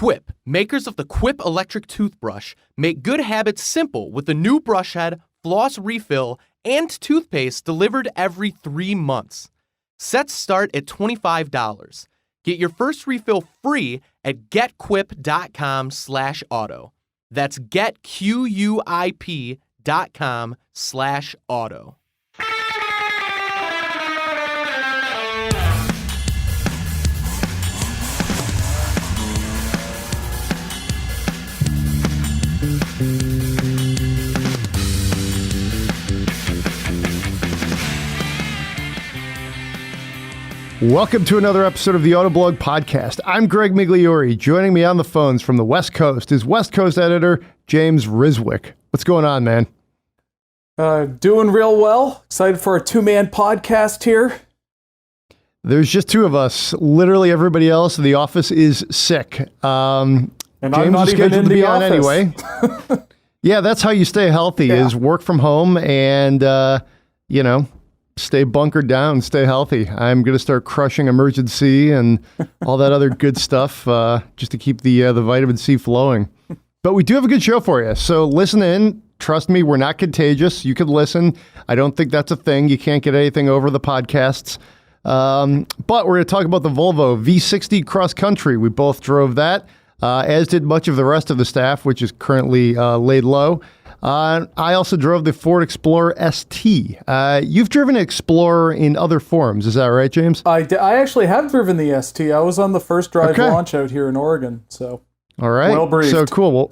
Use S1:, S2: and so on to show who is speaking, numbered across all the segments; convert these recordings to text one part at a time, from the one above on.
S1: Quip, makers of the Quip electric toothbrush, make good habits simple with the new brush head, floss refill, and toothpaste delivered every 3 months. Sets start at $25. Get your first refill free at getquip.com/auto. That's getquip.com/auto.
S2: Welcome to another episode of the Autoblog Podcast. I'm Greg Migliore. Joining me on the phones from the West Coast is West Coast editor James Riswick. What's going on, man?
S3: Doing real well. Excited for a two-man podcast here.
S2: There's just two of us. Literally everybody else in the office is sick.
S3: And
S2: James
S3: I'm not
S2: is
S3: even
S2: scheduled
S3: in
S2: to be
S3: the
S2: on
S3: office.
S2: anyway. Yeah, that's how you stay healthy is work from home and, stay bunkered down, stay healthy. I'm going to start crushing Emergency and all that other good stuff just to keep the vitamin C flowing. But we do have a good show for you. So listen in. Trust me, we're not contagious. You could listen. I don't think that's a thing. You can't get anything over the podcasts. But we're going to talk about the Volvo V60 cross country. We both drove that, as did much of the rest of the staff, which is currently laid low. I also drove the Ford Explorer ST. You've driven an Explorer in other forms. Is that right, James?
S3: I actually have driven the ST. I was on the first drive launch out here in Oregon. So,
S2: all right.
S3: Well briefed.
S2: So cool. Well,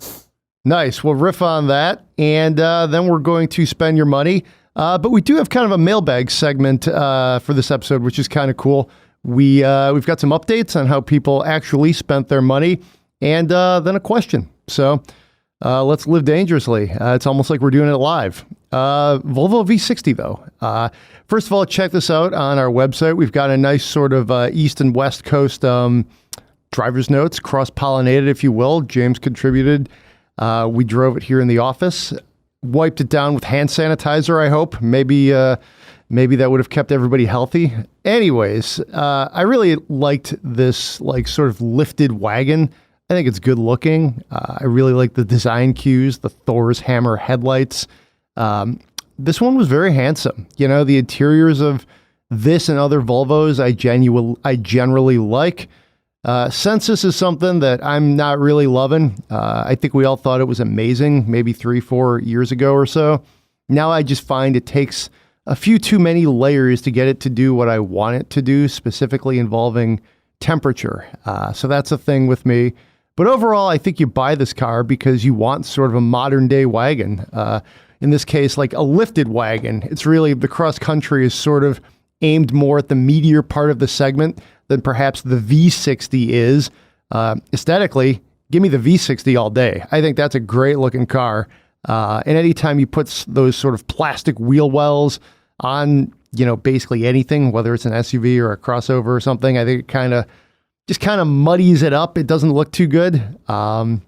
S2: nice. We'll riff on that. And then we're going to spend your money. But we do have kind of a mailbag segment for this episode, which is kind of cool. We've got some updates on how people actually spent their money and then a question. So let's live dangerously. It's almost like we're doing it live. Volvo V60, though. First of all, check this out on our website. We've got a nice sort of East and West Coast driver's notes, cross-pollinated, if you will. James contributed. We drove it here in the office. Wiped it down with hand sanitizer, I hope. Maybe that would have kept everybody healthy. Anyways, I really liked this sort of lifted wagon. I think it's good looking. I really like the design cues, the Thor's hammer headlights. This one was very handsome. The interiors of this and other Volvos I generally like. Census is something that I'm not really loving. I think we all thought it was amazing maybe 3-4 years ago or so. Now I just find it takes a few too many layers to get it to do what I want it to do, specifically involving temperature. So that's a thing with me. But overall, I think you buy this car because you want sort of a modern day wagon. In this case, like a lifted wagon. It's really, the cross country is sort of aimed more at the meatier part of the segment than perhaps the V60 is. Aesthetically, give me the V60 all day. I think that's a great looking car. And anytime you put those sort of plastic wheel wells on, basically anything, whether it's an SUV or a crossover or something, I think it kind of muddies it up. It doesn't look too good. So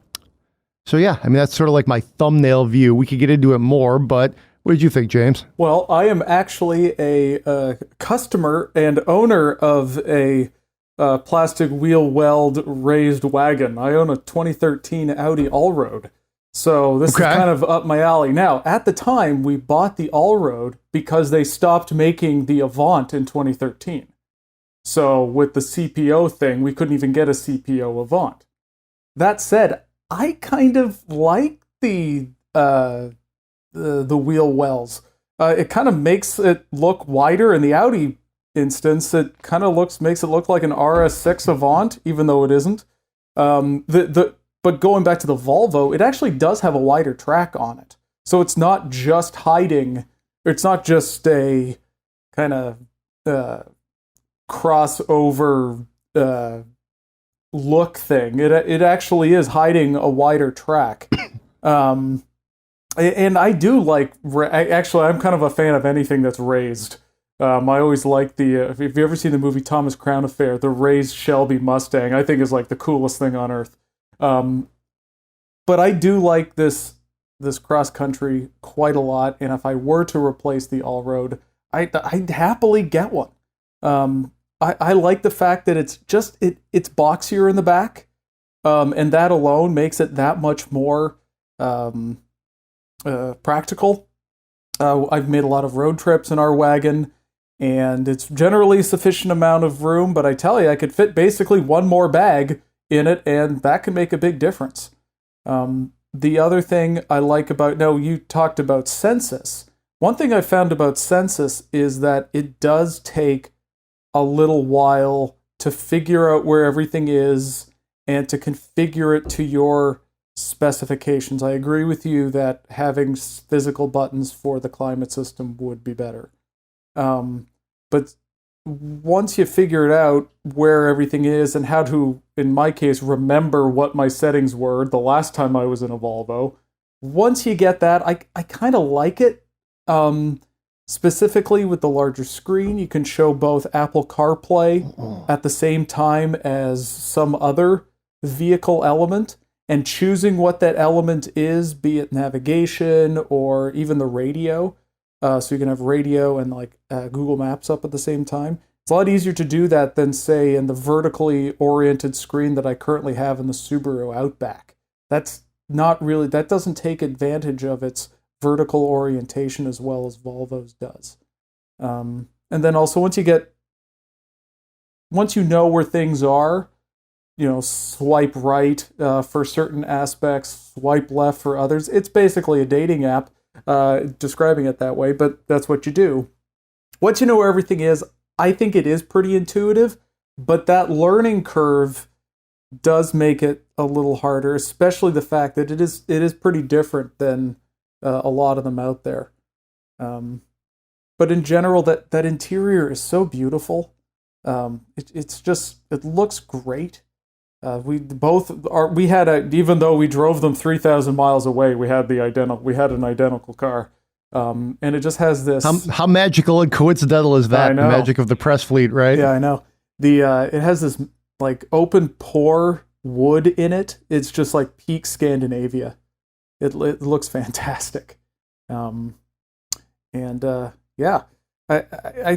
S2: yeah, that's sort of like my thumbnail view. We could get into it more, but what did you think, James?
S3: Well, I am actually a customer and owner of a plastic wheel weld raised wagon. I own a 2013 Audi Allroad. So this is kind of up my alley. Now, at the time, we bought the Allroad because they stopped making the Avant in 2013. So with the CPO thing, we couldn't even get a CPO Avant. That said, I kind of like the wheel wells. It kind of makes it look wider. In the Audi instance, it kind of makes it look like an RS6 Avant, even though it isn't. But going back to the Volvo, it actually does have a wider track on it. So it's not just hiding. It's not just a kind of crossover look thing. It actually is hiding a wider track. And I do like, actually, I'm kind of a fan of anything that's raised. I always like if you've ever seen the movie Thomas Crown Affair, the raised Shelby Mustang, I think is like the coolest thing on earth. But I do like this cross country quite a lot. And if I were to replace the Allroad, I'd happily get one. I like the fact that it's boxier in the back. And that alone makes it that much more practical. I've made a lot of road trips in our wagon, and it's generally sufficient amount of room, but I tell you, I could fit basically one more bag in it, and that can make a big difference. The other thing I like about, now you talked about census. One thing I found about census is that it does take a little while to figure out where everything is and to configure it to your specifications. I agree with you that having physical buttons for the climate system would be better. But once you figure it out where everything is and how to, in my case, remember what my settings were the last time I was in a Volvo, once you get that, I kind of like it. Specifically with the larger screen, you can show both Apple CarPlay at the same time as some other vehicle element, and choosing what that element is, be it navigation or even the radio. So you can have radio and like Google Maps up at the same time. It's a lot easier to do that than, say, in the vertically oriented screen that I currently have in the Subaru Outback. That's not really, that doesn't take advantage of its vertical orientation as well as Volvo's does. And then also once you know where things are, swipe right for certain aspects, swipe left for others. It's basically a dating app, describing it that way, but that's what you do. Once you know where everything is, I think it is pretty intuitive, but that learning curve does make it a little harder, especially the fact that it is pretty different than a lot of them out there. But in general, that interior is so beautiful. It looks great. Even though we drove them 3,000 miles away, we had an identical car. And it just has this.
S2: How magical and coincidental is that? The magic of the press fleet, right?
S3: Yeah, I know. It has this like open pore wood in it. It's just like peak Scandinavia. It looks fantastic. I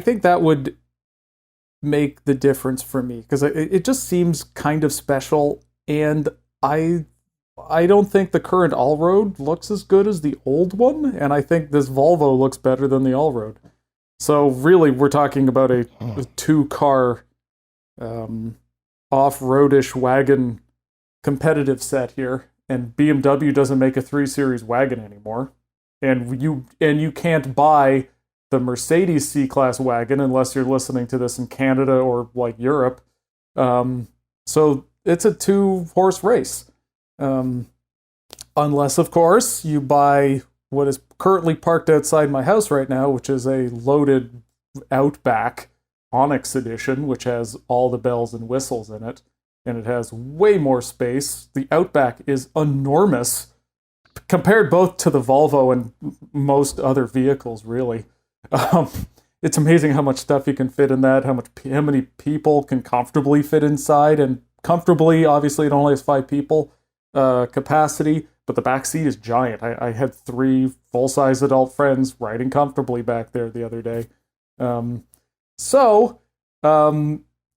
S3: think that would make the difference for me, because it just seems kind of special, and I don't think the current Allroad looks as good as the old one, and I think this Volvo looks better than the Allroad. So really, we're talking about a two-car off-roadish wagon competitive set here, and BMW doesn't make a 3 Series wagon anymore, and you can't buy the Mercedes C-Class wagon unless you're listening to this in Canada or like Europe. So it's a 2-horse race. Unless, of course, you buy what is currently parked outside my house right now, which is a loaded Outback Onyx Edition, which has all the bells and whistles in it, and it has way more space. The Outback is enormous, compared both to the Volvo and most other vehicles, really. It's amazing how much stuff you can fit in that, how many people can comfortably fit inside, and comfortably, obviously, it only has 5 people capacity, but the back seat is giant. I had 3 full-size adult friends riding comfortably back there the other day.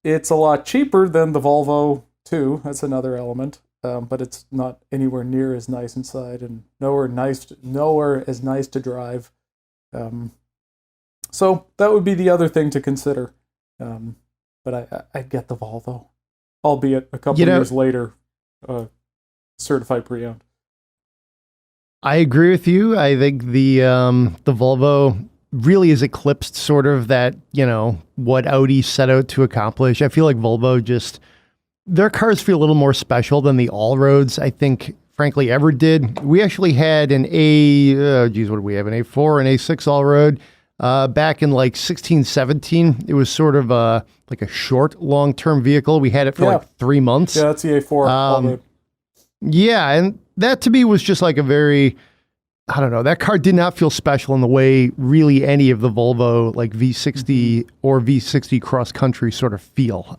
S3: It's a lot cheaper than the Volvo too. That's another element, but it's not anywhere near as nice inside, and nowhere as nice to drive. So that would be the other thing to consider. But I'd get the Volvo, albeit a couple years later, certified pre-owned.
S2: I agree with you. I think the Volvo really has eclipsed sort of that, what Audi set out to accomplish. I feel like Volvo their cars feel a little more special than the Allroads, I think, frankly, ever did. We actually had an what do we have? An A4 and A6 Allroad. Back in like 16, 17, it was sort of like a short, long-term vehicle. We had it for like 3 months.
S3: Yeah, that's the A4.
S2: Yeah, and that to me was just like a very, I don't know, that car did not feel special in the way really any of the Volvo like V60 or V60 cross-country sort of feel.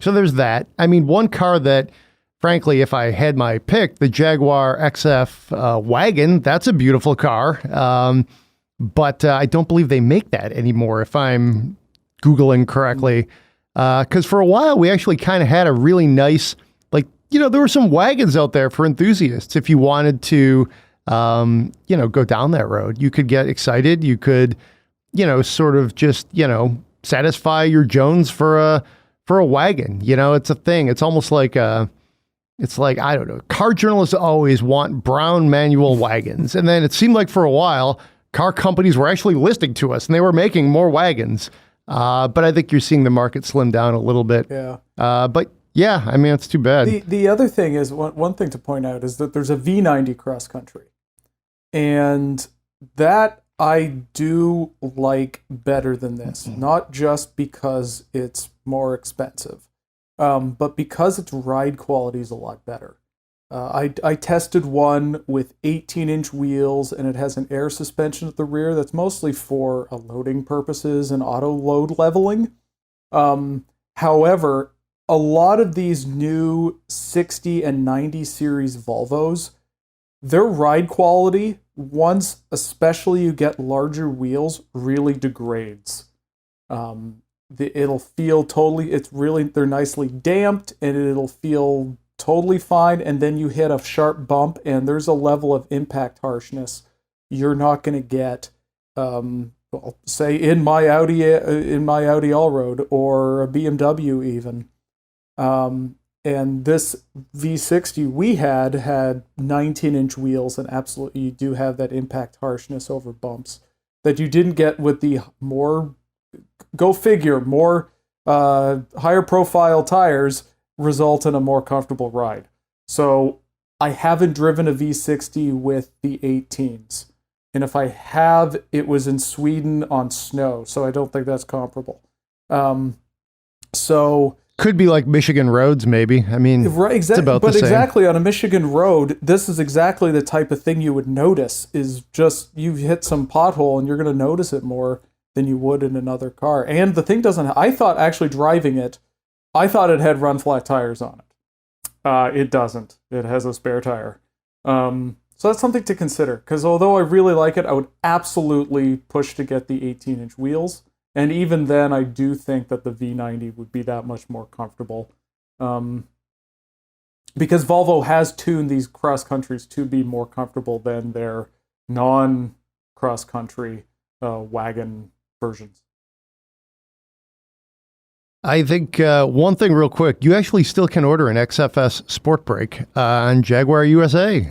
S2: So there's that. I mean, one car that, frankly, if I had my pick, the Jaguar XF wagon, that's a beautiful car. But I don't believe they make that anymore, if I'm Googling correctly. Because for a while, we actually kind of had a really nice, like there were some wagons out there for enthusiasts. If you wanted to, go down that road, you could get excited. You could, sort of just, satisfy your Jones for a wagon. It's a thing. It's almost like I don't know. Car journalists always want brown manual wagons. And then it seemed like for a while, car companies were actually listening to us and they were making more wagons. But I think you're seeing the market slim down a little bit.
S3: Yeah.
S2: But yeah, I mean, it's too bad.
S3: The other thing is, one thing to point out is that there's a V90 cross country. And that I do like better than this. Not just because it's more expensive, but because its ride quality is a lot better. I tested one with 18-inch wheels, and it has an air suspension at the rear that's mostly for loading purposes and auto load leveling. However, a lot of these new 60 and 90 series Volvos, their ride quality, once especially you get larger wheels, really degrades. It'll feel totally, they're nicely damped, and it'll feel totally fine, and then you hit a sharp bump and there's a level of impact harshness you're not going to get say in my Audi Allroad or a BMW even. And this V60 we had 19-inch wheels, and absolutely you do have that impact harshness over bumps that you didn't get with the more, go figure, more higher profile tires result in a more comfortable ride. So I haven't driven a V60 with the 18s. And if I have, it was in Sweden on snow, so I don't think that's comparable. So
S2: could be like Michigan roads, maybe. I mean,
S3: right,
S2: it's about the same.
S3: Exactly, on a Michigan road, this is exactly the type of thing you would notice, is just you hit some pothole and you're going to notice it more than you would in another car. And the thing doesn't, I thought actually driving it, I thought it had run flat tires on it. It doesn't. It has a spare tire. So that's something to consider, because although I really like it, I would absolutely push to get the 18-inch wheels. And even then, I do think that the V90 would be that much more comfortable. Because Volvo has tuned these cross countries to be more comfortable than their non-cross country wagon versions.
S2: I think one thing real quick, you actually still can order an XFS Sport Brake on Jaguar USA.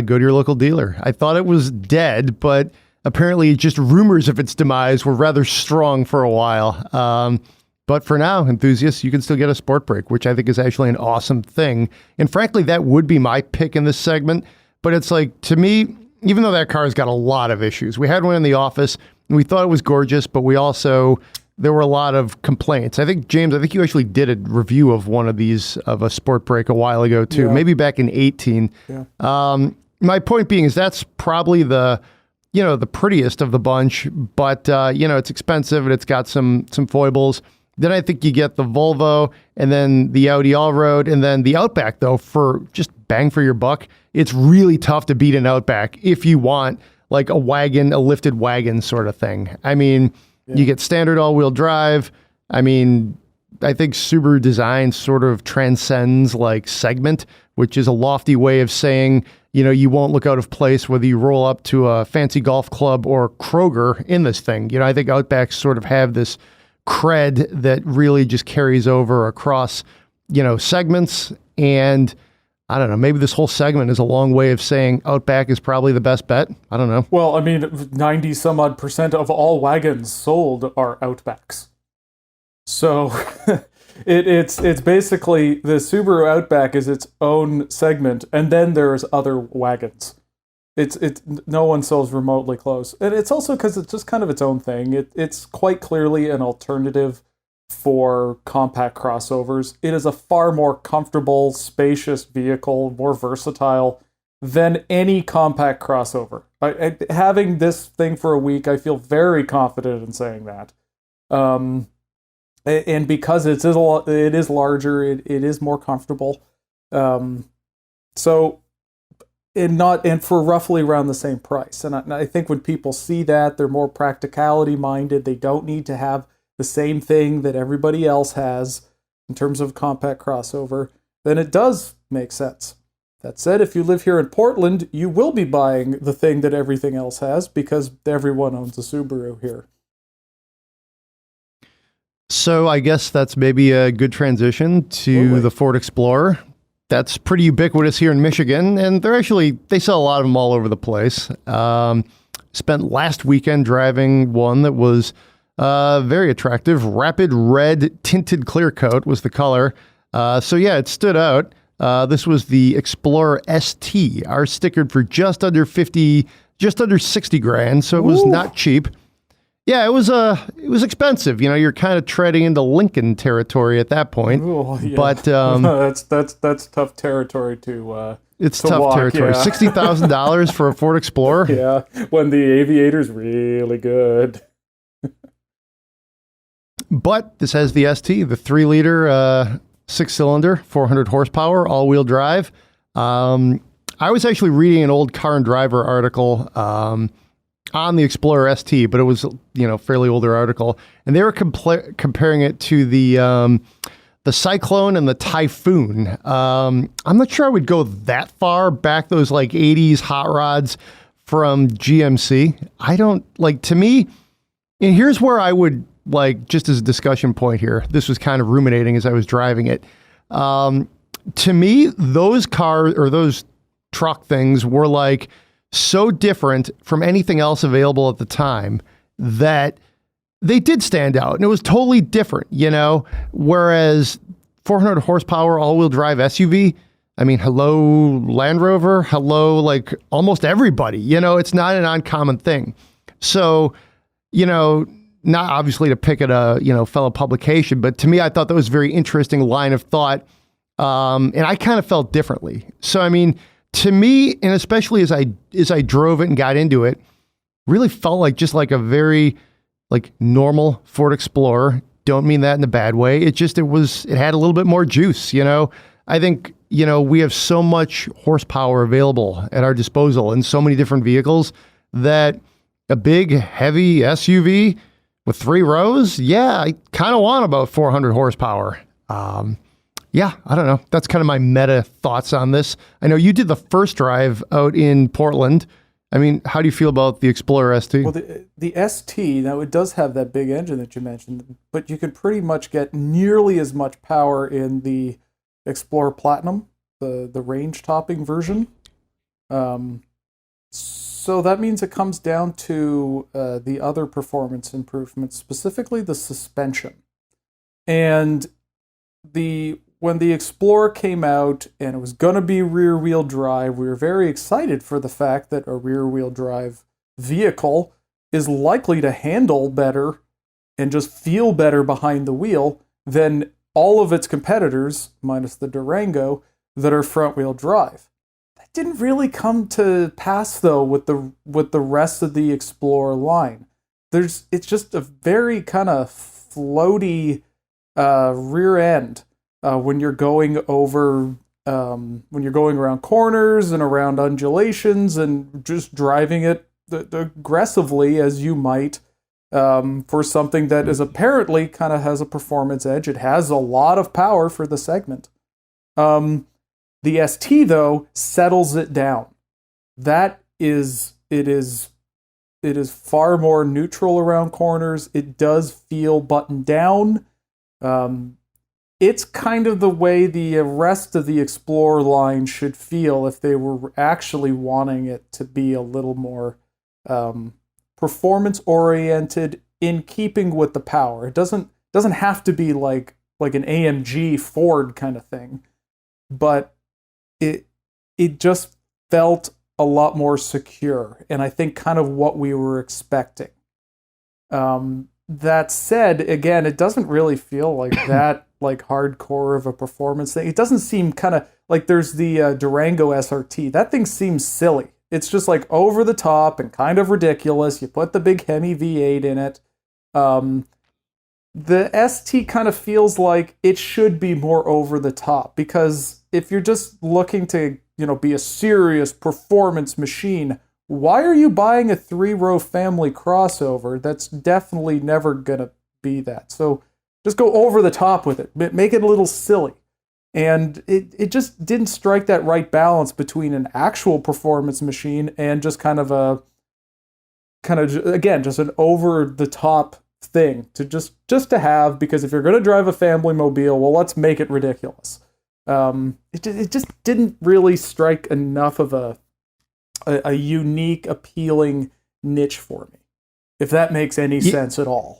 S2: Go to your local dealer. I thought it was dead, but apparently just rumors of its demise were rather strong for a while. But for now, enthusiasts, you can still get a Sport Brake, which I think is actually an awesome thing. And frankly, that would be my pick in this segment. But it's like, to me, even though that car's got a lot of issues, we had one in the office and we thought it was gorgeous, but there were a lot of complaints. I think, James, you actually did a review of one of these, of a Sport Brake a while ago too, maybe back in 18. Yeah. My point being is that's probably the prettiest of the bunch, but it's expensive and it's got some foibles. Then I think you get the Volvo and then the Audi Allroad and then the Outback, though, for just bang for your buck. It's really tough to beat an Outback if you want like a wagon, a lifted wagon sort of thing. I mean, you get standard all-wheel drive. I mean, I think Subaru design sort of transcends like segment, which is a lofty way of saying, you won't look out of place whether you roll up to a fancy golf club or Kroger in this thing. I think Outbacks sort of have this cred that really just carries over across, segments. And I don't know, maybe this whole segment is a long way of saying Outback is probably the best bet. I don't know.
S3: Well, I mean, 90 some odd % of all wagons sold are Outbacks. So it's basically the Subaru Outback is its own segment, and then there's other wagons. It's no one sells remotely close, and it's also because it's just kind of its own thing. It's quite clearly an alternative for compact crossovers. It is a far more comfortable, spacious vehicle, more versatile than any compact crossover. Having this thing for a week, I feel very confident in saying that. And because it is larger, it is more comfortable. And for roughly around the same price. And I think when people see that, they're more practicality minded. They don't need to have the same thing that everybody else has in terms of compact crossover. Then it does makes sense. That said, if you live here in Portland, you will be buying the thing that everything else has because everyone owns a Subaru here.
S2: So I guess that's maybe a good transition to the Ford Explorer. That's pretty ubiquitous here in Michigan, and they sell a lot of them all over the place. Spent last weekend driving one that was very attractive. Rapid red tinted clear coat was the color. So yeah, it stood out. This was the Explorer ST, our stickered for just under 60 grand. So it was not cheap. Yeah, it was expensive. You know, you're kind of treading into Lincoln territory at that point.
S3: Ooh, yeah.
S2: But
S3: that's tough territory to
S2: it's
S3: to
S2: tough
S3: walk,
S2: territory.
S3: yeah.
S2: $60,000 for a Ford Explorer.
S3: Yeah, when the Aviator's really good.
S2: But this has the ST, the 3-liter 6-cylinder, 400 horsepower, all-wheel drive. I was actually reading an old Car and Driver article on the Explorer ST, but it was, fairly older article, and they were comparing it to the Cyclone and the Typhoon. I'm not sure I would go that far back, those like 80s hot rods from GMC. I don't to me, and here's where I would just as a discussion point here, this was kind of ruminating as I was driving it. To me, those cars or those truck things were so different from anything else available at the time that they did stand out, and it was totally different, whereas 400 horsepower all-wheel drive SUV, I mean, hello Land Rover, hello almost everybody, it's not an uncommon thing. So, not obviously to pick at a, fellow publication, but to me, I thought that was a very interesting line of thought. And I kind of felt differently. So, I mean, to me, and especially as I drove it and got into it, really felt just a very normal Ford Explorer. Don't mean that in a bad way. It had a little bit more juice, I think, we have so much horsepower available at our disposal in so many different vehicles that a big, heavy SUV with 3 rows, yeah, I kind of want about 400 horsepower. Yeah, I don't know. That's kind of my meta thoughts on this. I know you did the first drive out in Portland. I mean, how do you feel about the Explorer ST?
S3: Well, the ST, now it does have that big engine that you mentioned, but you can pretty much get nearly as much power in the Explorer Platinum, the range-topping version. So that means it comes down to the other performance improvements, specifically the suspension. And when the Explorer came out and it was going to be rear-wheel drive, we were very excited for the fact that a rear-wheel drive vehicle is likely to handle better and just feel better behind the wheel than all of its competitors, minus the Durango, that are front-wheel drive. That didn't really come to pass, though, with the rest of the Explorer line. It's just a very kind of floaty rear end. When you're going around corners and around undulations and just driving it aggressively as you might for something that is apparently kind of has a performance edge. It has a lot of power for the segment. The ST, though, settles it down. It is far more neutral around corners. It does feel buttoned down. It's kind of the way the rest of the Explorer line should feel if they were actually wanting it to be a little more performance-oriented in keeping with the power. It doesn't have to be like an AMG Ford kind of thing, but it just felt a lot more secure, and I think kind of what we were expecting. That said, again, it doesn't really feel like that hardcore of a performance thing. It doesn't seem kind of like there's the Durango SRT. That thing seems silly. It's just over the top and kind of ridiculous. You put the big Hemi V8 in it. The ST kind of feels like it should be more over the top, because if you're just looking to, be a serious performance machine, why are you buying a 3-row family crossover? That's definitely never going to be that. So just go over the top with it. Make it a little silly. And it just didn't strike that right balance between an actual performance machine and just again, just an over the top thing to just to have, because if you're going to drive a family mobile, well, let's make it ridiculous. It just didn't really strike enough of a unique, appealing niche for me, if that makes any sense at all.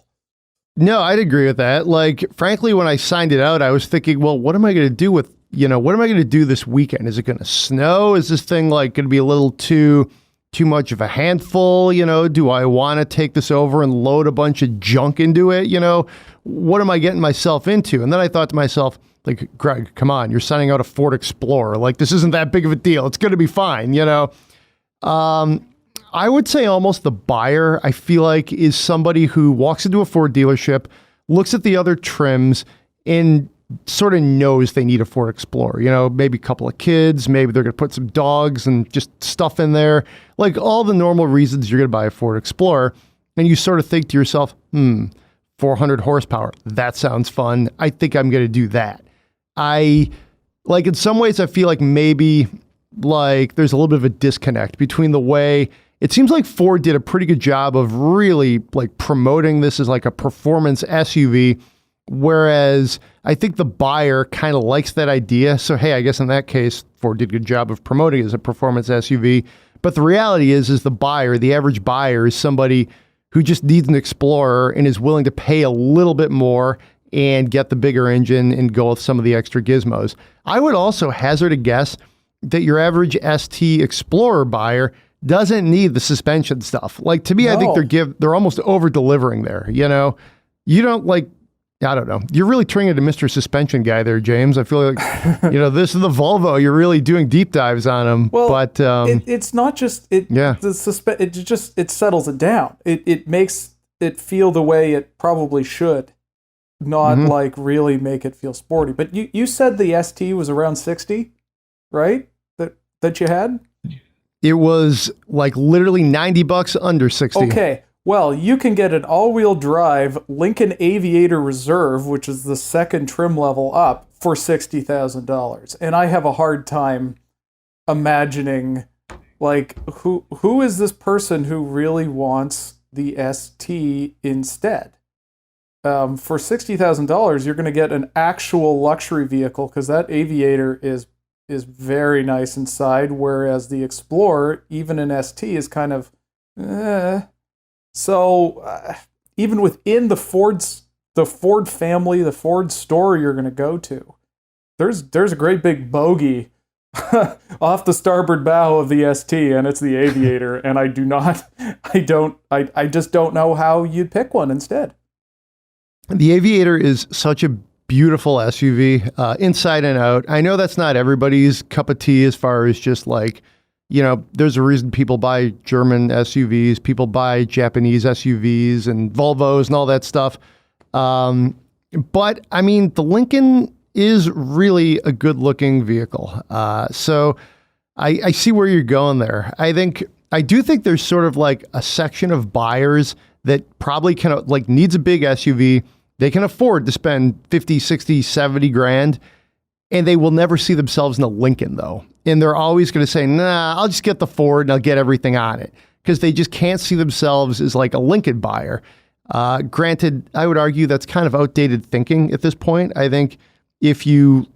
S2: No, I'd agree with that. Like, frankly, when I signed it out, I was thinking, well, what am I going to do with, what am I going to do this weekend? Is it going to snow? Is this thing like going to be a little too much of a handful? Do I want to take this over and load a bunch of junk into it? What am I getting myself into? And then I thought to myself, like, Greg, come on, you're sending out a Ford Explorer. Like, this isn't that big of a deal. It's going to be fine, I would say almost the buyer, I feel like, is somebody who walks into a Ford dealership, looks at the other trims, and sort of knows they need a Ford Explorer. Maybe a couple of kids, maybe they're going to put some dogs and just stuff in there, like all the normal reasons you're going to buy a Ford Explorer. And you sort of think to yourself, 400 horsepower, that sounds fun. I think I'm going to do that. In some ways, I feel like maybe like there's a little bit of a disconnect between the way it seems like Ford did a pretty good job of really like promoting this as like a performance SUV, whereas I think the buyer kind of likes that idea. So, hey, I guess in that case, Ford did a good job of promoting it as a performance SUV. But the reality is the buyer, the average buyer, is somebody who just needs an Explorer and is willing to pay a little bit more and get the bigger engine and go with some of the extra gizmos. I would also hazard a guess that your average ST Explorer buyer doesn't need the suspension stuff. Like, to me, no. I think they're almost over delivering there. You don't like, I don't know. You're really turning into Mr. Suspension guy there, James. I feel like, this is the Volvo. You're really doing deep dives on them.
S3: Well,
S2: but
S3: it's not just it. Yeah. It settles it down. It makes it feel the way it probably should, not like really make it feel sporty. But you said the ST was around 60, right? That you had.
S2: It was like literally $90 under 60.
S3: Okay. Well, you can get an all-wheel drive Lincoln Aviator Reserve, which is the second trim level up, for $60,000. And I have a hard time imagining, like, who is this person who really wants the ST instead? For $60,000, you're going to get an actual luxury vehicle, because that Aviator is very nice inside, whereas the Explorer, even an ST, is kind of So even within the Ford family, the Ford store you're going to go to, there's a great big bogey off the starboard bow of the ST, and it's the Aviator. And I just don't know how you'd pick one instead.
S2: The Aviator is such a beautiful SUV, inside and out. I know that's not everybody's cup of tea as far as just like, there's a reason people buy German SUVs, people buy Japanese SUVs and Volvos and all that stuff. But I mean, the Lincoln is really a good looking vehicle. So I see where you're going there. I do think there's sort of like a section of buyers that probably needs a big SUV. They can afford to spend 50, 60, 70 grand, and they will never see themselves in a Lincoln though. And they're always going to say, nah, I'll just get the Ford and I'll get everything on it, because they just can't see themselves as like a Lincoln buyer. Granted, I would argue that's kind of outdated thinking at this point. I think if you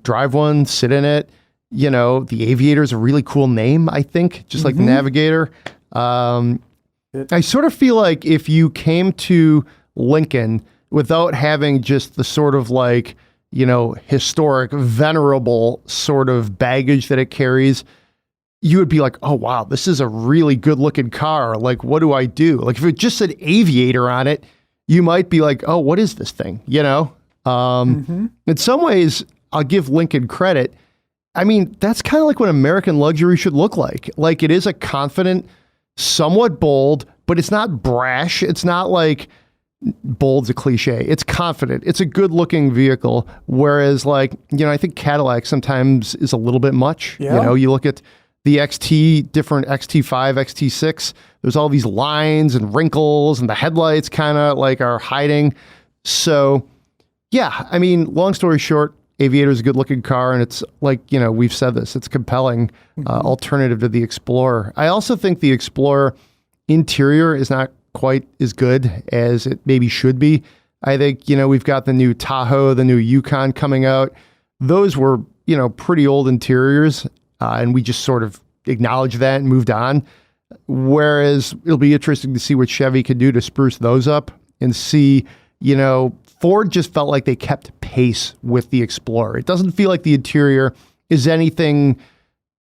S2: drive one, sit in it, the Aviator is a really cool name, I think, just like the Navigator. I sort of feel like if you came to Lincoln without having just the sort of like, historic, venerable sort of baggage that it carries, you would be like, oh, wow, this is a really good looking car. Like, what do I do? Like, if it just said Aviator on it, you might be like, oh, what is this thing? In some ways, I'll give Lincoln credit. I mean, that's kind of like what American luxury should look like. Like, it is a confident, somewhat bold, but it's not brash. It's not like, bold's a cliche. It's confident. It's a good looking vehicle. Whereas like, I think Cadillac sometimes is a little bit much.
S3: Yeah.
S2: You look at the different XT5, XT6, there's all these lines and wrinkles and the headlights kind of like are hiding. So yeah, I mean, long story short, Aviator is a good looking car, and it's like, we've said this, it's a compelling alternative to the Explorer. I also think the Explorer interior is not quite as good as it maybe should be. I think, we've got the new Tahoe, the new Yukon coming out. Those were, pretty old interiors, and we just sort of acknowledged that and moved on. Whereas it'll be interesting to see what Chevy could do to spruce those up and see, Ford just felt like they kept pace with the Explorer. It doesn't feel like the interior is anything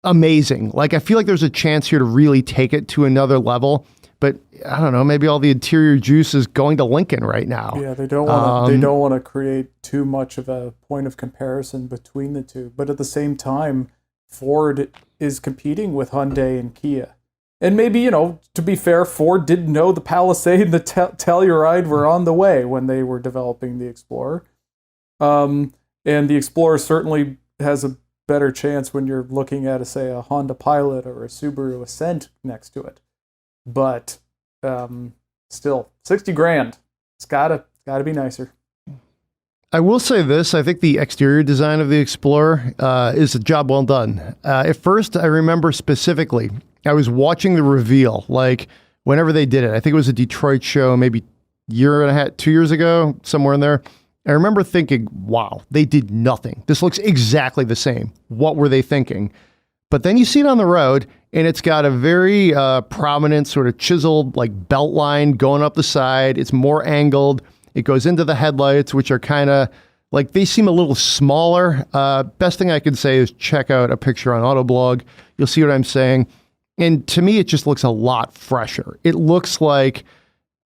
S2: amazing. Like, I feel like there's a chance here to really take it to another level. But I don't know, maybe all the interior juice is going to Lincoln right now.
S3: Yeah, they don't want to create too much of a point of comparison between the two. But at the same time, Ford is competing with Hyundai and Kia. And maybe, to be fair, Ford didn't know the Palisade and the Telluride were on the way when they were developing the Explorer. And the Explorer certainly has a better chance when you're looking at, say, a Honda Pilot or a Subaru Ascent next to it. But still, $60,000. It's gotta be nicer.
S2: I will say this. I think the exterior design of the Explorer is a job well done. At first, I remember specifically, I was watching the reveal, like whenever they did it. I think it was a Detroit show, maybe year and a half, 2 years ago, somewhere in there. I remember thinking, wow, they did nothing. This looks exactly the same. What were they thinking? But then you see it on the road, and it's got a very prominent sort of chiseled like belt line going up the side. It's more angled. It goes into the headlights, which are kind of like, they seem a little smaller. Best thing I could say is check out a picture on Autoblog. You'll see what I'm saying. And to me, it just looks a lot fresher. It looks like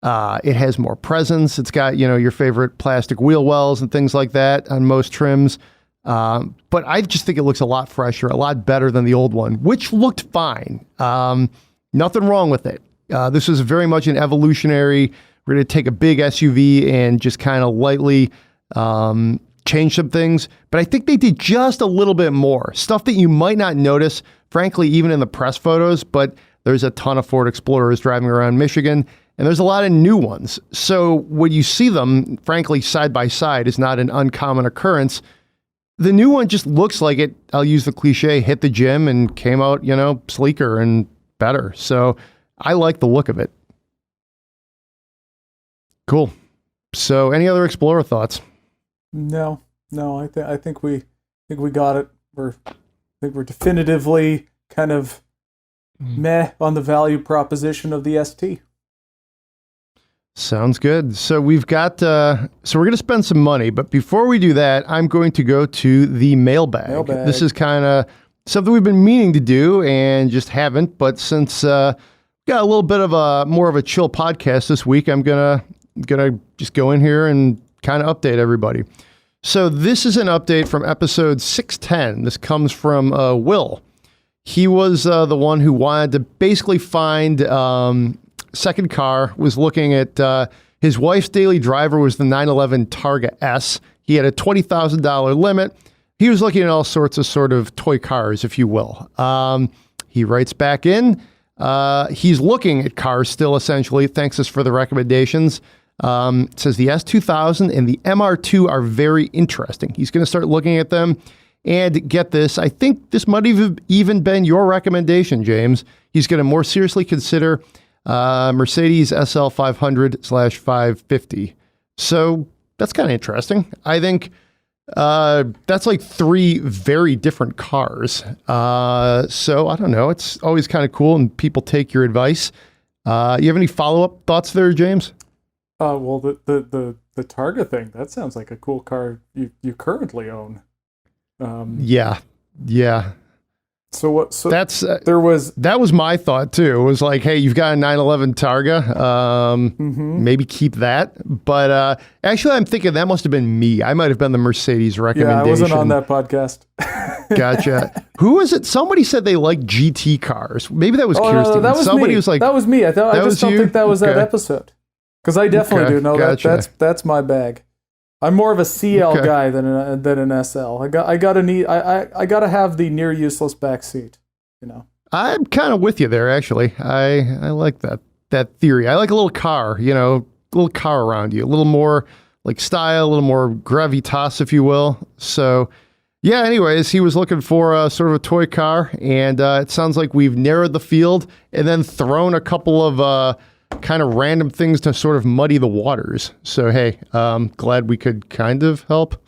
S2: it has more presence. It's got, your favorite plastic wheel wells and things like that on most trims. But I just think it looks a lot fresher, a lot better than the old one, which looked fine. Nothing wrong with it. This is very much an evolutionary. We're going to take a big SUV and just kind of lightly change some things. But I think they did just a little bit more. Stuff that you might not notice, frankly, even in the press photos. But there's a ton of Ford Explorers driving around Michigan, and there's a lot of new ones. So when you see them, frankly, side by side is not an uncommon occurrence. The new one just looks like it, I'll use the cliche, hit the gym and came out, sleeker and better. So I like the look of it. Cool. So any other Explorer thoughts?
S3: No. I think we got it. I think we're definitively kind of meh on the value proposition of the ST.
S2: Sounds good. So we've got, so we're going to spend some money, but before we do that, I'm going to go to the mailbag. This is kind of something we've been meaning to do and just haven't, but since we got a little bit of more of a chill podcast this week, I'm going to just go in here and kind of update everybody. So this is an update from episode 610. This comes from Will. He was the one who wanted to basically find second car, was looking at his wife's daily driver was the 911 Targa S. He had a $20,000 limit. He was looking at all sorts of sort of toy cars, if you will. He writes back in. He's looking at cars still, essentially. Thanks us for the recommendations. It says the S2000 and the MR2 are very interesting. He's going to start looking at them. And get this, I think this might have even been your recommendation, James. He's going to more seriously consider Mercedes SL 500/550. So that's kind of interesting. I think that's like three very different cars. So I don't know. It's always kind of cool, and people take your advice. You have any follow-up thoughts there, James?
S3: Well, the Targa thing, that sounds like a cool car you currently own.
S2: Yeah.
S3: So what? So
S2: that was my thought too. It was like, hey, you've got a 911 Targa. Maybe keep that. But actually, I'm thinking that must have been me. I might have been the Mercedes recommendation.
S3: Yeah, I wasn't on that podcast.
S2: Gotcha. Who was it? Somebody said they like GT cars. Maybe that was Kirsten.
S3: No, that was
S2: Somebody
S3: me.
S2: was like,
S3: that was me. I just don't think that was that episode. Because I definitely do know
S2: gotcha.
S3: that's my bag. I'm more of a CL guy than an SL. I gotta have the near useless back seat.
S2: I'm kind of with you there. Actually, I like that theory. I like a little car. A little car around you, a little more like style, a little more gravitas, if you will. So yeah, anyways, he was looking for sort of a toy car, and it sounds like we've narrowed the field and then thrown a couple of kind of random things to sort of muddy the waters. So hey, glad we could kind of help.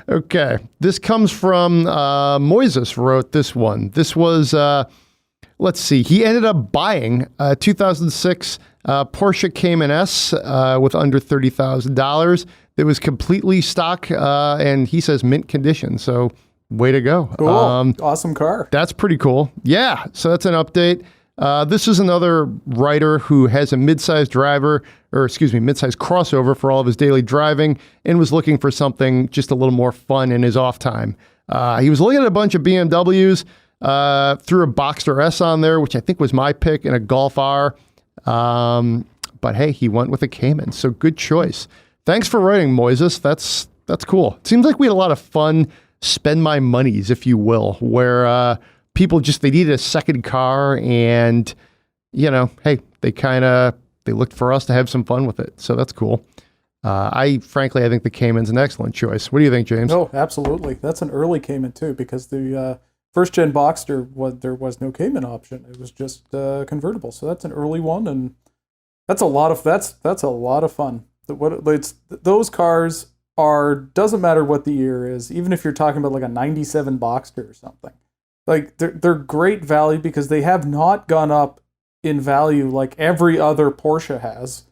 S2: Okay, this comes from Moises wrote this one. This was, let's see, he ended up buying a 2006 Porsche Cayman S with under $30,000. It was completely stock, and he says mint condition. So way to go.
S3: Cool. Awesome car.
S2: That's pretty cool. Yeah, so that's an update. This is another writer who has a mid-sized mid-sized crossover for all of his daily driving and was looking for something just a little more fun in his off time. He was looking at a bunch of BMWs, threw a Boxster S on there, which I think was my pick, and a Golf R. But hey, he went with a Cayman, so good choice. Thanks for writing, Moises. That's cool. It seems like we had a lot of fun spend my monies, if you will, where people they needed a second car, and hey, they looked for us to have some fun with it. So that's cool. I think the Cayman's an excellent choice. What do you think, James?
S3: Oh, absolutely. That's an early Cayman too, because the first gen Boxster there was no Cayman option. It was just convertible. So that's an early one, and that's a lot of fun. Those cars doesn't matter what the year is, even if you're talking about like a 97 Boxster or something. Like they're great value because they have not gone up in value like every other Porsche has.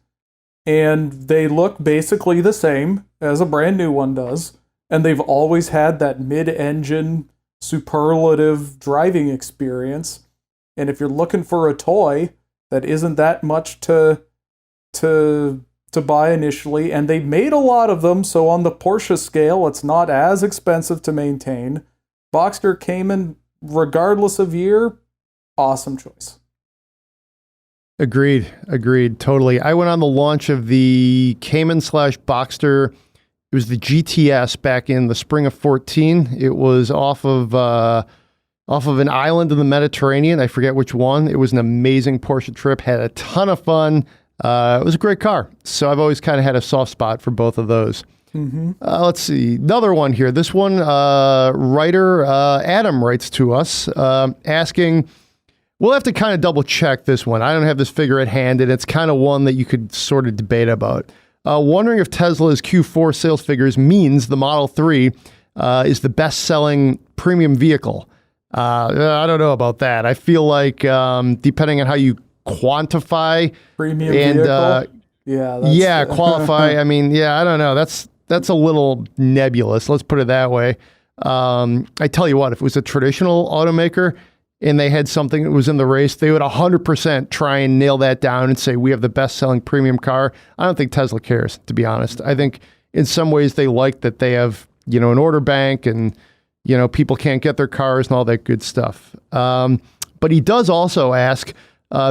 S3: And they look basically the same as a brand new one does. And they've always had that mid-engine superlative driving experience. And if you're looking for a toy that isn't that much to buy initially, and they made a lot of them, so on the Porsche scale, it's not as expensive to maintain. Boxster Cayman, regardless of year, awesome choice.
S2: Agreed, totally. I went on the launch of the Cayman / Boxster. It was the GTS back in the spring of 14. It was off of an island in the Mediterranean. I forget which one. It was an amazing Porsche trip. Had a ton of fun. It was a great car. So I've always kind of had a soft spot for both of those. Mm-hmm. Let's see. Another one here. This one, writer Adam writes to us asking, we'll have to kind of double check this one. I don't have this figure at hand, and it's kind of one that you could sort of debate about. Wondering if Tesla's Q4 sales figures means the Model 3 is the best-selling premium vehicle. I don't know about that. I feel like depending on how you quantify
S3: premium vehicle,
S2: qualify. I mean, I don't know. That's a little nebulous. Let's put it that way. I tell you what, if it was a traditional automaker and they had something that was in the race, they would 100% try and nail that down and say, we have the best-selling premium car. I don't think Tesla cares, to be honest. I think in some ways they like that they have, an order bank and, people can't get their cars and all that good stuff. But he does also ask,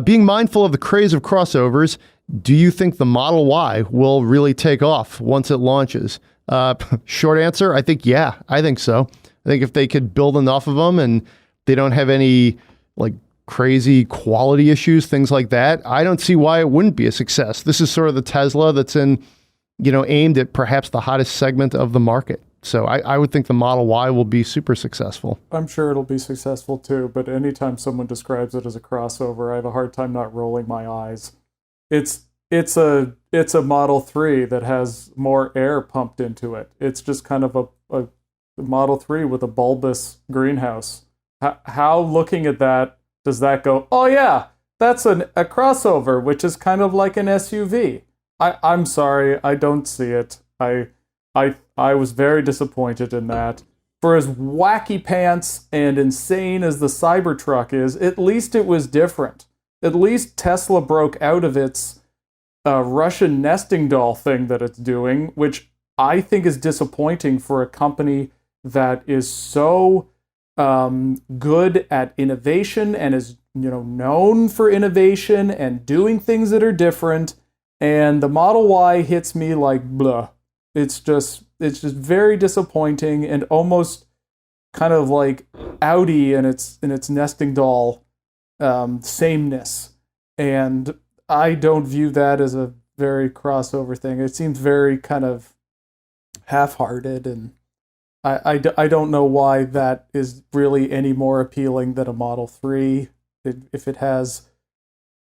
S2: being mindful of the craze of crossovers, do you think the Model Y will really take off once it launches? Short answer, I think so. I think if they could build enough of them and they don't have any like crazy quality issues, things like that, I don't see why it wouldn't be a success. This is sort of the Tesla that's aimed at perhaps the hottest segment of the market. So I would think the Model Y will be super successful.
S3: I'm sure it'll be successful too, but anytime someone describes it as a crossover, I have a hard time not rolling my eyes. It's a Model 3 that has more air pumped into it. It's just kind of a Model 3 with a bulbous greenhouse. How looking at that does that go, oh yeah, that's a crossover, which is kind of like an SUV. I'm sorry, I don't see it. I was very disappointed in that. For as wacky pants and insane as the Cybertruck is, at least it was different. At least Tesla broke out of its Russian nesting doll thing that it's doing, which I think is disappointing for a company that is so good at innovation and is known for innovation and doing things that are different. And the Model Y hits me like blah. It's just very disappointing and almost kind of like Audi in its nesting doll sameness. And I don't view that as a very crossover thing. It seems very kind of half-hearted, and I don't know why that is really any more appealing than a Model 3. If it has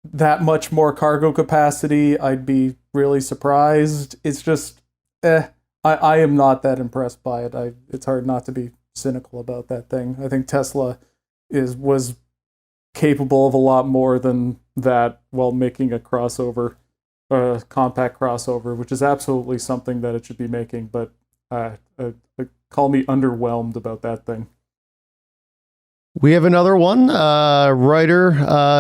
S3: that much more cargo capacity, I'd be really surprised. It's just, I am not that impressed by it. It's hard not to be cynical about that thing. I think Tesla was capable of a lot more than that while making a crossover, compact crossover, which is absolutely something that it should be making, but call me underwhelmed about that thing.
S2: We have another one. Writer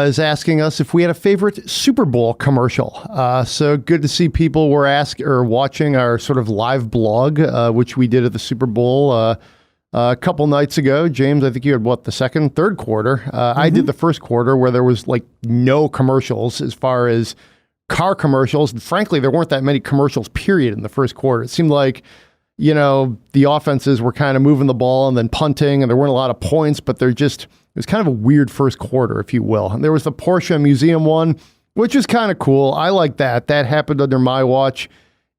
S2: is asking us if we had a favorite Super Bowl commercial. So good to see people were watching our sort of live blog, which we did at the Super Bowl a couple nights ago. James, I think you had the third quarter. I did the first quarter where there was like no commercials as far as car commercials. And frankly, there weren't that many commercials, period, in the first quarter. It seemed like, the offenses were kind of moving the ball and then punting, and there weren't a lot of points, but it was kind of a weird first quarter, if you will. And there was the Porsche Museum one, which is kind of cool. I like that. That happened under my watch.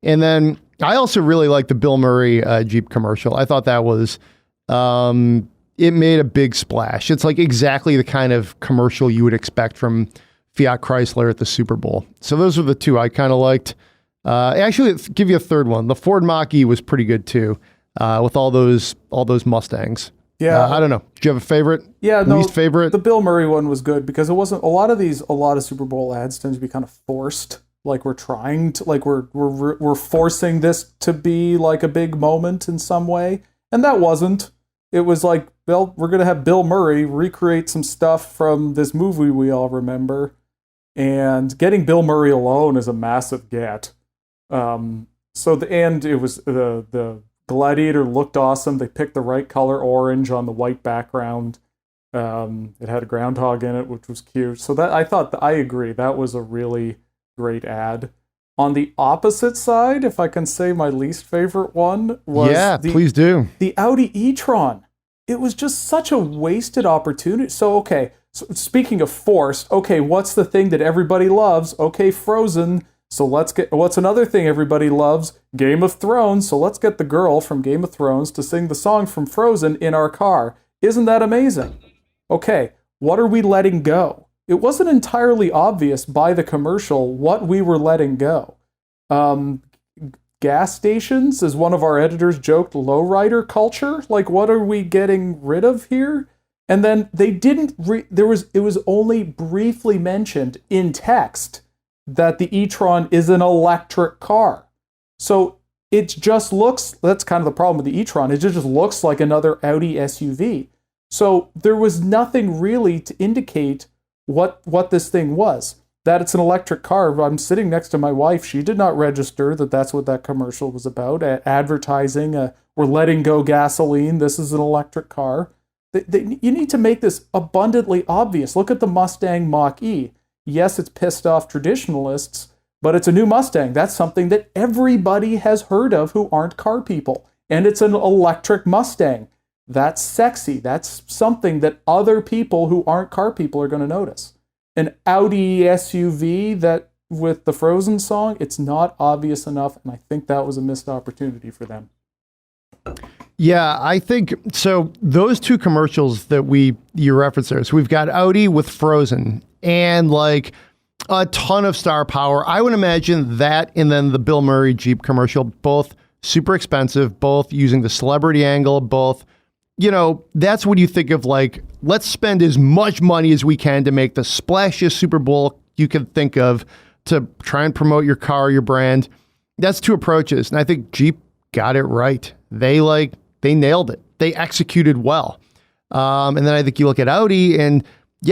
S2: And then I also really like the Bill Murray Jeep commercial. I thought that was, it made a big splash. It's like exactly the kind of commercial you would expect from Fiat Chrysler at the Super Bowl. So those are the two I kind of liked. Actually, let's give you a third one. The Ford Mach-E was pretty good too, with all those Mustangs.
S3: Yeah,
S2: I don't know. Do you have a favorite?
S3: Yeah,
S2: least favorite.
S3: The Bill Murray one was good because it wasn't a lot of Super Bowl ads tend to be kind of forced. Like we're trying to, like we're forcing this to be like a big moment in some way, and that wasn't. It was like, well, we're gonna have Bill Murray recreate some stuff from this movie we all remember, and getting Bill Murray alone is a massive get. So it was the Gladiator looked awesome. They picked the right color orange on the white background. It had a groundhog in it, which was cute. So I agree. That was a really great ad. On the opposite side, if I can say my least favorite one was
S2: please do.
S3: The Audi e-tron. It was just such a wasted opportunity. So speaking of forced, what's the thing that everybody loves? Frozen. So what's another thing everybody loves? Game of Thrones. So let's get the girl from Game of Thrones to sing the song from Frozen in our car. Isn't that amazing? Okay, what are we letting go? It wasn't entirely obvious by the commercial what we were letting go. Gas stations, as one of our editors joked, lowrider culture. Like, what are we getting rid of here? And then they didn't. It was only briefly mentioned in text that the e-tron is an electric car. So it just looks, that's kind of the problem with the e-tron, it just looks like another Audi SUV. So there was nothing really to indicate what this thing was. That it's an electric car. I'm sitting next to my wife. She did not register that that's what that commercial was about. Advertising, we're letting go gasoline. This is an electric car. You need to make this abundantly obvious. Look at the Mustang Mach-E. Yes, it's pissed off traditionalists, but it's a new Mustang. That's something that everybody has heard of who aren't car people. And it's an electric Mustang. That's sexy. That's something that other people who aren't car people are going to notice. An Audi SUV that with the Frozen song, it's not obvious enough, and I think that was a missed opportunity for them.
S2: Yeah, I think so. Those two commercials that you referenced there. So we've got Audi with Frozen and like a ton of star power. I would imagine that, and then the Bill Murray Jeep commercial, both super expensive, both using the celebrity angle, both, that's what you think of, like, let's spend as much money as we can to make the splashiest Super Bowl you can think of to try and promote your car, your brand. That's two approaches. And I think Jeep got it right. They nailed it. They executed well. And then I think you look at Audi and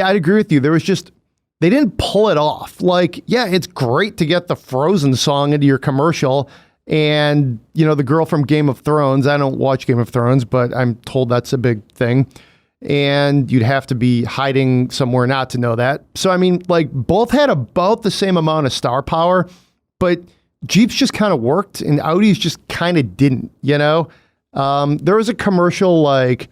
S2: I'd agree with you. They didn't pull it off. Like, it's great to get the Frozen song into your commercial and, the girl from Game of Thrones. I don't watch Game of Thrones, but I'm told that's a big thing. And you'd have to be hiding somewhere not to know that. So, I mean, like, both had about the same amount of star power, but Jeep's just kind of worked and Audi's just kind of didn't, There was a commercial like,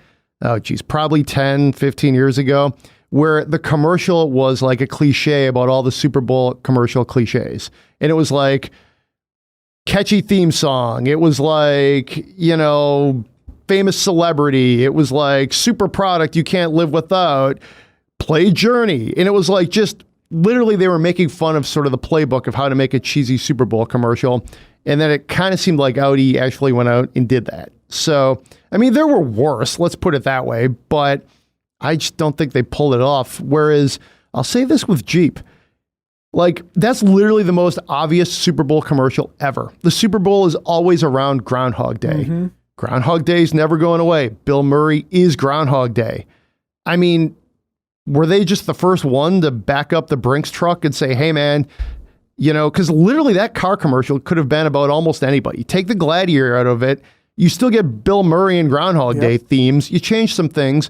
S2: probably 10, 15 years ago where the commercial was like a cliche about all the Super Bowl commercial cliches. And it was like catchy theme song. It was like, famous celebrity. It was like super product you can't live without. Play Journey. And it was like just literally they were making fun of sort of the playbook of how to make a cheesy Super Bowl commercial. And then it kind of seemed like Audi actually went out and did that. So, I mean, there were worse, let's put it that way, but I just don't think they pulled it off. Whereas I'll say this with Jeep, like that's literally the most obvious Super Bowl commercial ever. The Super Bowl is always around Groundhog Day. Mm-hmm. Groundhog Day is never going away. Bill Murray is Groundhog Day. I mean, were they just the first one to back up the Brinks truck and say, hey man, because literally that car commercial could have been about almost anybody. Take the Gladiator out of it. You still get Bill Murray and Groundhog Day themes. You change some things,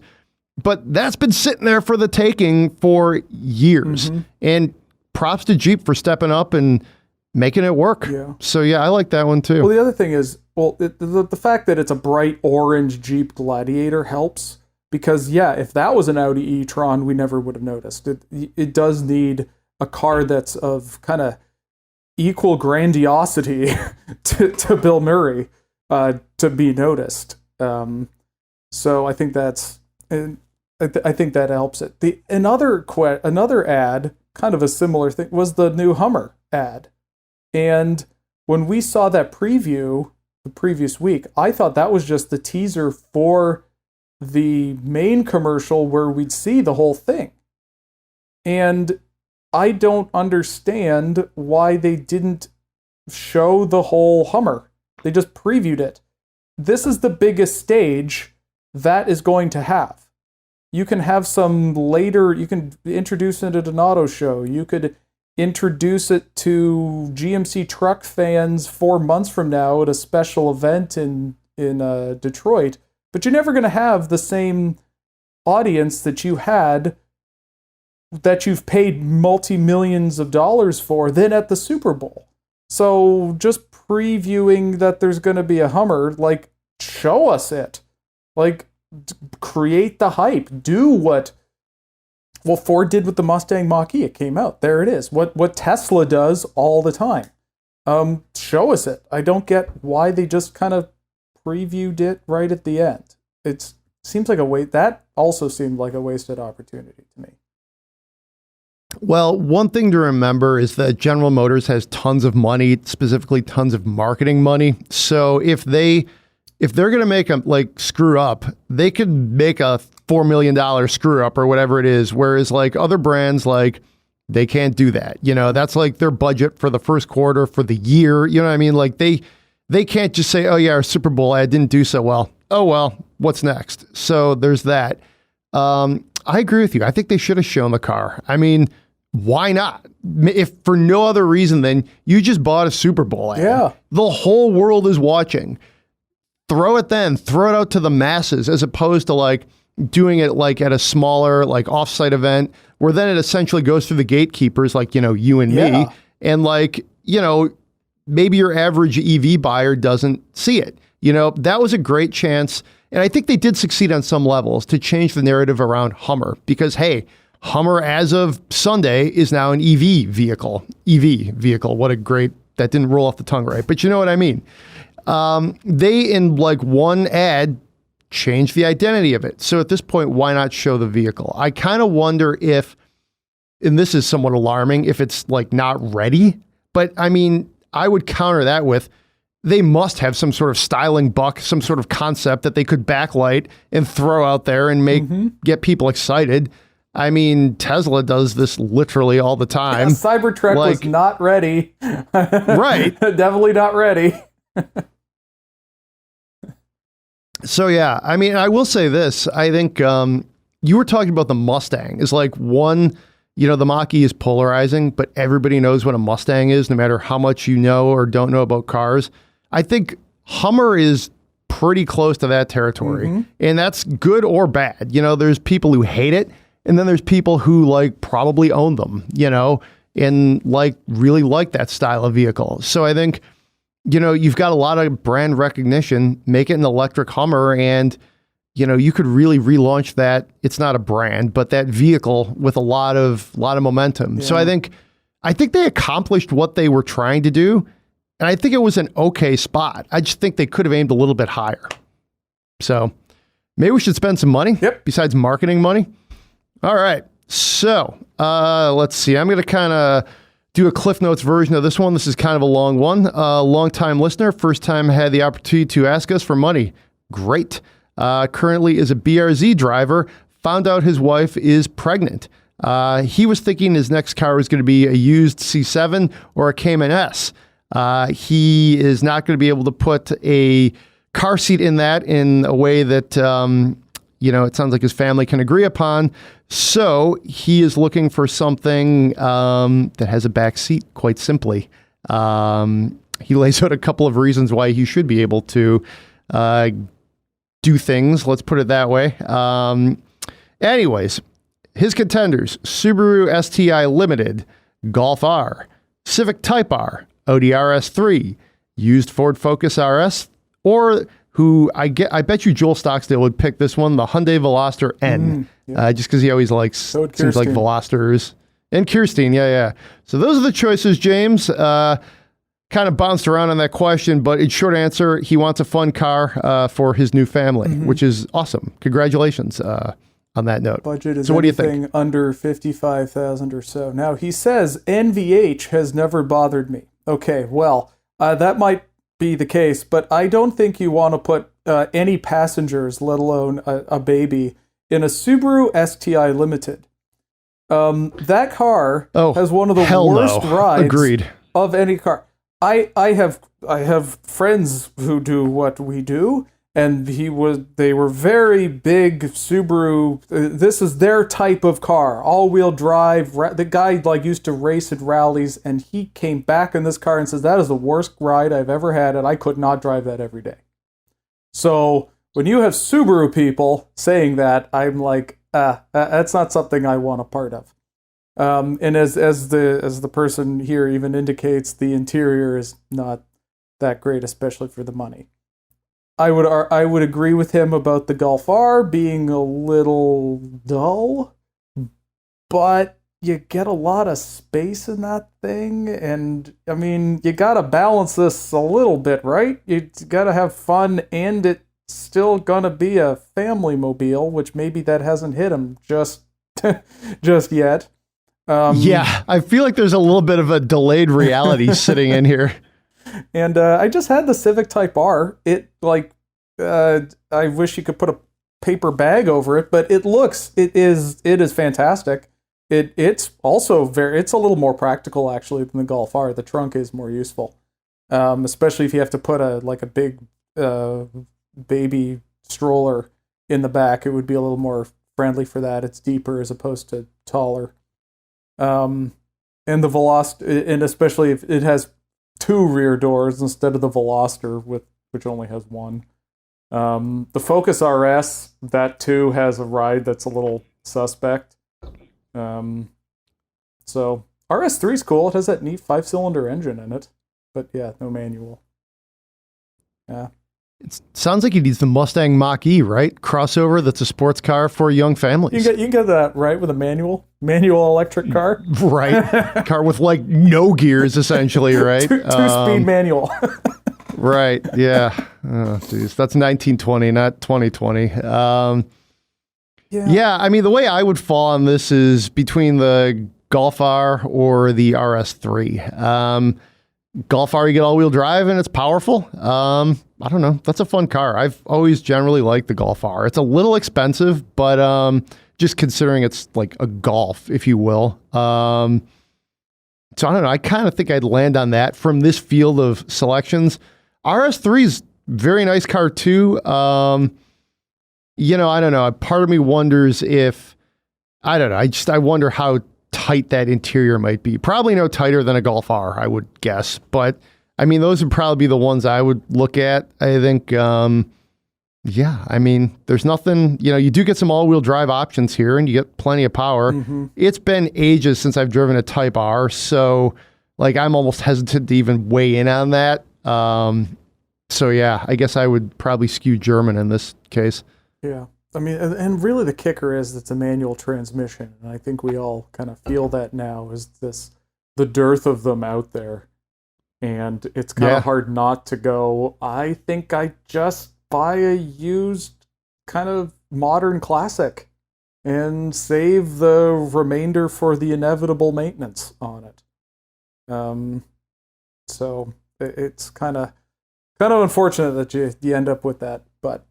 S2: but that's been sitting there for the taking for years. Mm-hmm. And props to Jeep for stepping up and making it work. Yeah. So yeah, I like that one too.
S3: Well, the other thing is, the fact that it's a bright orange Jeep Gladiator helps because if that was an Audi e-tron, we never would have noticed. It does need a car that's of kind of equal grandiosity to Bill Murray to be noticed. So I think I think that helps it. Another ad, kind of a similar thing, was the new Hummer ad. And when we saw that preview the previous week, I thought that was just the teaser for the main commercial where we'd see the whole thing. And I don't understand why they didn't show the whole Hummer. They just previewed it. This is the biggest stage that is going to have. You can have some later, you can introduce it at an auto show. You could introduce it to GMC truck fans 4 months from now at a special event in Detroit. But you're never going to have the same audience that you had, that you've paid multi-millions of dollars for, then at the Super Bowl. So just previewing that there's going to be a Hummer, like, show us it. Like, create the hype. Do what Ford did with the Mustang Mach-E. It came out. There it is. What Tesla does all the time. Show us it. I don't get why they just kind of previewed it right at the end. It seems like that also seemed like a wasted opportunity to me.
S2: Well, one thing to remember is that General Motors has tons of money, specifically tons of marketing money. So if they're going to make a screw up, they could make a $4 million screw up or whatever it is. Whereas other brands, they can't do that. That's their budget for the first quarter, for the year. You know what I mean? They can't just say, oh yeah, our Super Bowl ad didn't do so well. Oh well, what's next? So there's that. I agree with you. I think they should have shown the car. I mean, why not? If for no other reason than you just bought a Super Bowl ad.
S3: Yeah.
S2: The whole world is watching. Throw it out to the masses as opposed to doing it at a smaller offsite event where then it essentially goes through the gatekeepers you and me. And maybe your average EV buyer doesn't see it. That was a great chance. And I think they did succeed on some levels to change the narrative around Hummer because, hey, Hummer as of Sunday is now an EV vehicle. What a great, that didn't roll off the tongue right, but you know what I mean. They in one ad changed the identity of it. So at this point, why not show the vehicle? I kind of wonder if, and this is somewhat alarming, if it's not ready, but I mean, I would counter that with, they must have some sort of styling buck, some sort of concept that they could backlight and throw out there and get people excited. I mean, Tesla does this literally all the time.
S3: Yeah, Cybertruck was not ready.
S2: Right.
S3: Definitely not ready.
S2: So yeah, I mean, I will say this. I think you were talking about the Mustang is one, the Mach-E is polarizing, but everybody knows what a Mustang is, no matter how much you know or don't know about cars. I think Hummer is pretty close to that territory, and that's good or bad. There's people who hate it, and then there's people who probably own them, and really like that style of vehicle. So I think, you've got a lot of brand recognition, make it an electric Hummer and, you could really relaunch that. It's not a brand, but that vehicle with a lot of momentum. Yeah. So I think they accomplished what they were trying to do. And I think it was an okay spot. I just think they could have aimed a little bit higher. So maybe we should spend some money besides marketing money. All right. So let's see. I'm going to kind of do a Cliff Notes version of this one. This is kind of a long one. Long-time listener, first time had the opportunity to ask us for money. Great. Currently is a BRZ driver. Found out his wife is pregnant. He was thinking his next car was going to be a used C7 or a Cayman S. He is not going to be able to put a car seat in that in a way that, it sounds like his family can agree upon. So he is looking for something that has a back seat, quite simply. He lays out a couple of reasons why he should be able to do things. Let's put it that way. Anyways, his contenders: Subaru STI Limited, Golf R, Civic Type R, Audi RS3, used Ford Focus RS, or who I bet you Joel Stocksdale would pick this one, the Hyundai Veloster N, just because he always seems like Velosters. And Kirstein, yeah. So those are the choices, James. Kind of bounced around on that question, but in short answer, he wants a fun car for his new family, which is awesome. Congratulations on that note.
S3: Budget is
S2: so what do you think?
S3: Under $55,000 or so. Now, he says NVH has never bothered me. Okay, well, that might be the case, but I don't think you want to put any passengers, let alone a baby, in a Subaru STI Limited. That car has one of the worst rides of any car. I have friends who do what we do, and they were very big Subaru. This is their type of car, all-wheel drive. The guy used to race at rallies, and he came back in this car and says, that is the worst ride I've ever had, and I could not drive that every day. So when you have Subaru people saying that, I'm like, that's not something I want a part of. And as the person here even indicates, the interior is not that great, especially for the money. I would agree with him about the Golf R being a little dull, but you get a lot of space in that thing, and I mean, you gotta balance this a little bit, right? You gotta have fun, and it's still gonna be a family mobile, which maybe that hasn't hit him just yet.
S2: Yeah, I feel like there's a little bit of a delayed reality sitting in here.
S3: And I just had the Civic Type R. It I wish you could put a paper bag over it, but it is fantastic. It's also it's a little more practical actually than the Golf R. The trunk is more useful, especially if you have to put a big baby stroller in the back. It would be a little more friendly for that. It's deeper as opposed to taller. And the Veloster, and especially if it has 2 rear doors instead of the Veloster which only has 1. The Focus RS, that too has a ride that's a little suspect. So RS3 is cool. It has that neat 5-cylinder engine in it, but yeah, no manual. Yeah.
S2: It sounds like he needs the Mustang Mach-E, right? Crossover that's a sports car for young families.
S3: You can get that, right, with a manual electric car.
S2: Right. Car with no gears, essentially, right?
S3: Two-speed manual.
S2: Right, yeah. Oh, geez. That's 1920, not 2020. Yeah, I mean, the way I would fall on this is between the Golf R or the RS3. Golf R, you get all-wheel drive, and it's powerful. I don't know. That's a fun car. I've always generally liked the Golf R. It's a little expensive, but just considering it's like a Golf, if you will. So I don't know. I kind of think I'd land on that from this field of selections. RS3 is very nice car too. I don't know. Part of me wonders if, I don't know. I wonder how tight that interior might be. Probably no tighter than a Golf R, I would guess. But I mean, those would probably be the ones I would look at. I think, yeah, I mean, there's nothing, you do get some all-wheel drive options here and you get plenty of power. Mm-hmm. It's been ages since I've driven a Type R. So I'm almost hesitant to even weigh in on that. So yeah, I guess I would probably skew German in this case.
S3: Yeah. I mean, and really the kicker is it's a manual transmission. And I think we all kind of feel that now is the dearth of them out there. And it's kind of hard not to go, I think I just buy a used kind of modern classic and save the remainder for the inevitable maintenance on it. So it's kind of unfortunate that you end up with that, but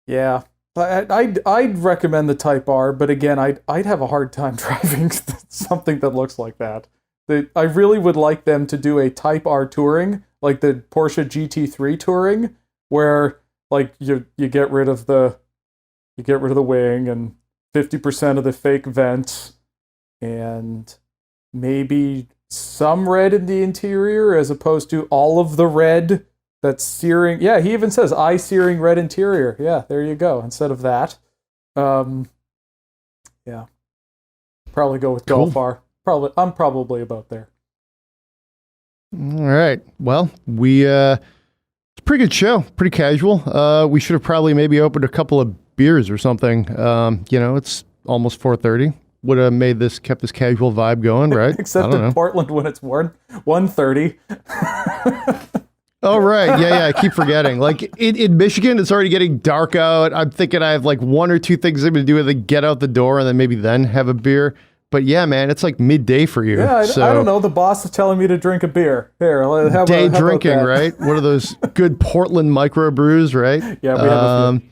S3: yeah, I'd recommend the Type R, but again, I'd have a hard time driving something that looks like that. I really would like them to do a Type R touring, like the Porsche GT3 touring, where like you get rid of the wing and 50% of the fake vents, and maybe some red in the interior as opposed to all of the red that's searing. Yeah, he even says eye-searing red interior. Yeah, there you go. Instead of that, yeah, probably go with Golf R. I'm probably about there.
S2: All right. Well, it's a pretty good show. Pretty casual. We should have probably maybe opened a couple of beers or something. It's almost 4:30. Would have kept this casual vibe going, right?
S3: Except in Portland when it's 1:30.
S2: Oh, right. Yeah. I keep forgetting. Like in Michigan, it's already getting dark out. I'm thinking I have like one or two things I'm going to do to get out the door and then have a beer. But yeah, man, it's like midday for you.
S3: Yeah, I don't know. The boss is telling me to drink a beer. Here, how
S2: drinking,
S3: about
S2: right? One of those good Portland microbrews, right?
S3: Yeah, we have a few.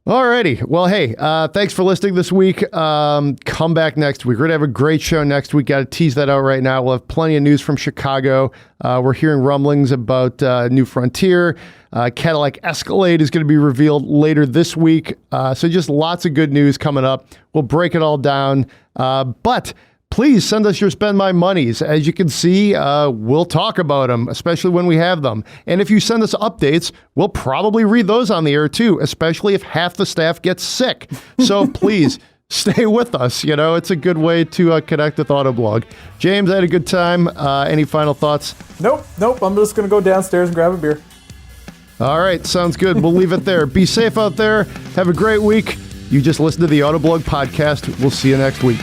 S2: Alrighty. Well, hey, thanks for listening this week. Come back next week. We're going to have a great show next week. Got to tease that out right now. We'll have plenty of news from Chicago. We're hearing rumblings about New Frontier. Cadillac Escalade is going to be revealed later this week. So just lots of good news coming up. We'll break it all down. But please send us your Spend My Monies. As you can see, we'll talk about them, especially when we have them. And if you send us updates, we'll probably read those on the air too, especially if half the staff gets sick. So please stay with us. It's a good way to connect with Autoblog. James, I had a good time. Any final thoughts?
S3: Nope. I'm just going to go downstairs and grab a beer.
S2: All right. Sounds good. We'll leave it there. Be safe out there. Have a great week. You just listened to the Autoblog Podcast. We'll see you next week.